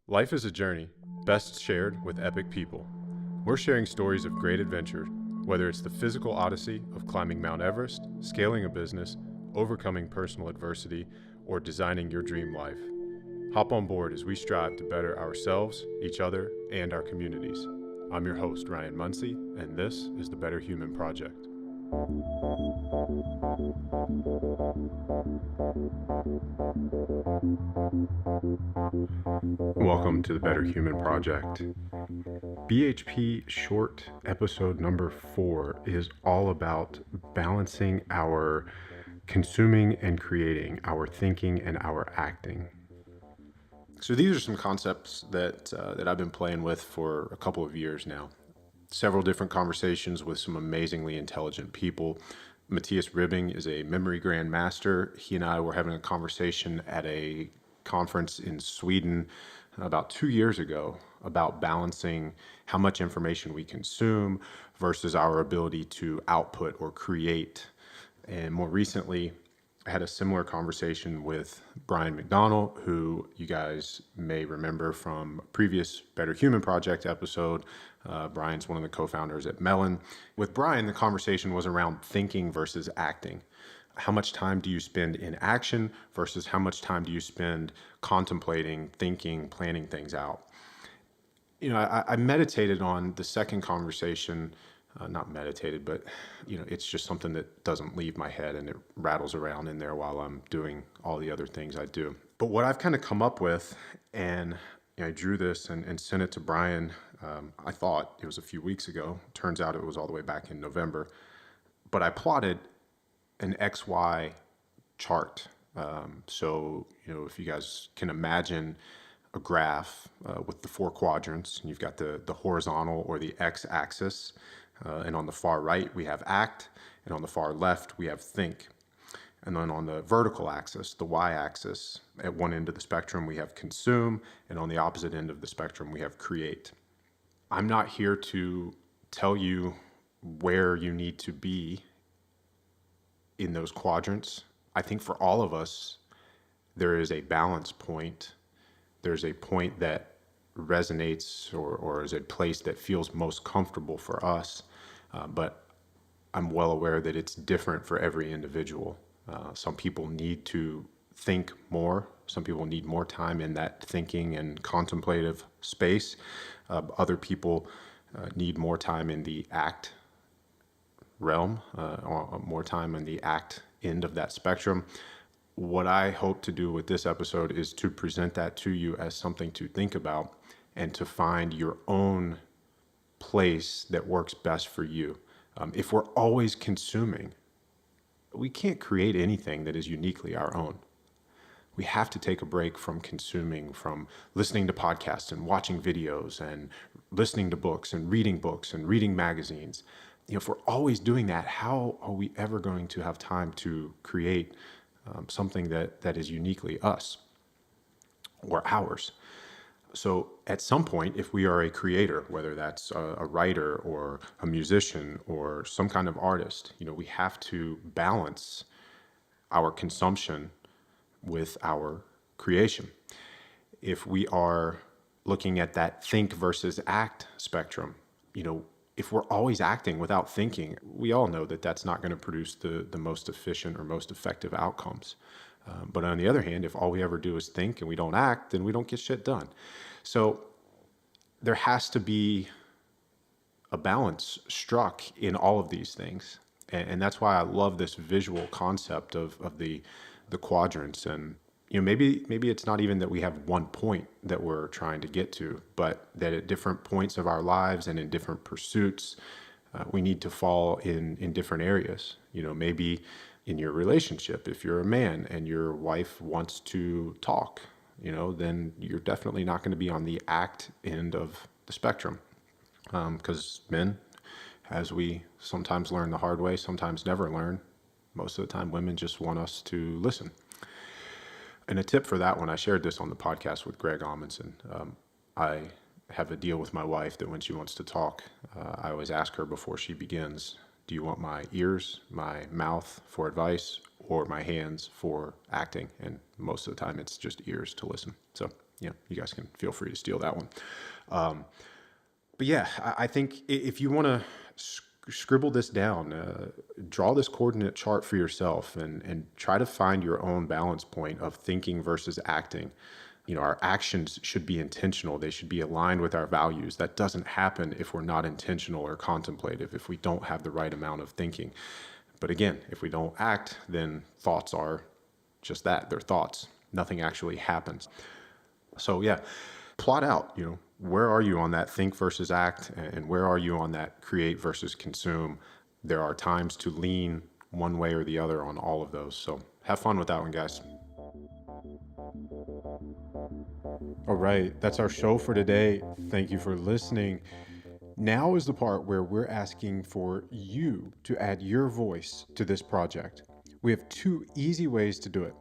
Life is a journey, best shared with epic people. We're sharing stories of great adventure, whether it's the physical odyssey of climbing Mount Everest, scaling a business, overcoming personal adversity, or designing your dream life. Hop on board as we strive to better ourselves, each other, and our communities. I'm your host, Ryan Muncie, and this is the Better Human Project. Welcome to the Better Human Project. BHP short episode number 4 is all about balancing our consuming and creating, our thinking and our acting. So these are some concepts that I've been playing with for a couple of years now. Several different conversations with some amazingly intelligent people. Matthias Ribbing is a memory grand master. He and I were having a conversation at a conference in Sweden about 2 years ago about balancing how much information we consume versus our ability to output or create. And more recently, I had a similar conversation with Brian McDonald, who you guys may remember from a previous Better Human Project episode. Brian's one of the co-founders at Melon. With Brian, the conversation was around thinking versus acting. How much time do you spend in action versus how much time do you spend contemplating, thinking, planning things out? You know, I meditated on the second conversation. Not meditated, but it's just something that doesn't leave my head and it rattles around in there while I'm doing all the other things I do. But what I've kind of come up with, and I drew this and sent it to Brian. I thought it was a few weeks ago. Turns out it was all the way back in November. But I plotted an XY chart. So if you guys can imagine a graph with the 4 quadrants, and you've got the horizontal or the x-axis. And on the far right, we have act, and on the far left, we have think. And then on the vertical axis, the y-axis, at one end of the spectrum, we have consume, and on the opposite end of the spectrum, we have create. I'm not here to tell you where you need to be in those quadrants. I think for all of us, there is a balance point. There's a point that resonates or is a place that feels most comfortable for us. But I'm well aware that it's different for every individual. Some people need to think more. Some people need more time in that thinking and contemplative space. Other people need more time in the act realm, or more time in the act end of that spectrum. What I hope to do with this episode is to present that to you as something to think about and to find your own place that works best for you. If we're always consuming, we can't create anything that is uniquely our own. We have to take a break from consuming, from listening to podcasts and watching videos and listening to books and reading magazines. If we're always doing that, how are we ever going to have time to create something that is uniquely us or ours? So at some point, if we are a creator, whether that's a writer or a musician or some kind of artist, we have to balance our consumption with our creation. If we are looking at that think versus act spectrum, if we're always acting without thinking, we all know that that's not going to produce the most efficient or most effective outcomes. But on the other hand, if all we ever do is think and we don't act, then we don't get shit done. So there has to be a balance struck in all of these things. And that's why I love this visual concept of the quadrants. And maybe it's not even that we have one point that we're trying to get to, but that at different points of our lives and in different pursuits, we need to fall in different areas. Maybe in your relationship, if you're a man and your wife wants to talk, then you're definitely not going to be on the act end of the spectrum. Because men, as we sometimes learn the hard way, sometimes never learn, most of the time women just want us to listen. And a tip for that one, I shared this on the podcast with Greg Amundsen. I have a deal with my wife that when she wants to talk, I always ask her before she begins, do you want my ears, my mouth for advice, or my hands for acting? And most of the time it's just ears to listen. So you guys can feel free to steal that one. But yeah, I think if you want to scribble this down, draw this coordinate chart for yourself, and try to find your own balance point of thinking versus acting. Our actions should be intentional. They should be aligned with our values. That doesn't happen if we're not intentional or contemplative, if we don't have the right amount of thinking. But again, if we don't act, then thoughts are just that. They're thoughts. Nothing actually happens. So yeah, plot out, where are you on that think versus act, and where are you on that create versus consume? There are times to lean one way or the other on all of those. So have fun with that one, guys. All right, that's our show for today. Thank you for listening. Now is the part where we're asking for you to add your voice to this project. We have 2 easy ways to do it.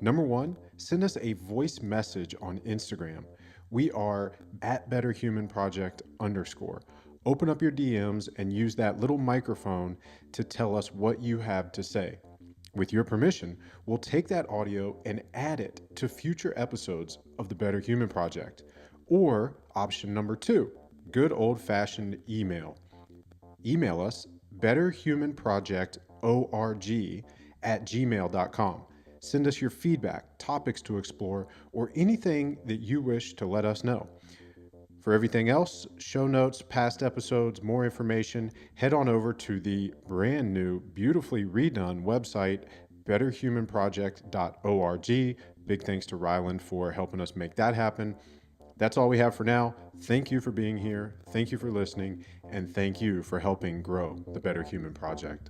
Number 1, send us a voice message on Instagram. We are @BetterHumanProject_. Open up your DMs and use that little microphone to tell us what you have to say. With your permission, we'll take that audio and add it to future episodes of the Better Human Project. Or option number 2, good old-fashioned email. Email us betterhumanprojectorg@gmail.com. Send us your feedback, topics to explore, or anything that you wish to let us know. For everything else, show notes, past episodes, more information, head on over to the brand new, beautifully redone website, betterhumanproject.org. Big thanks to Ryland for helping us make that happen. That's all we have for now. Thank you for being here. Thank you for listening. And thank you for helping grow the Better Human Project.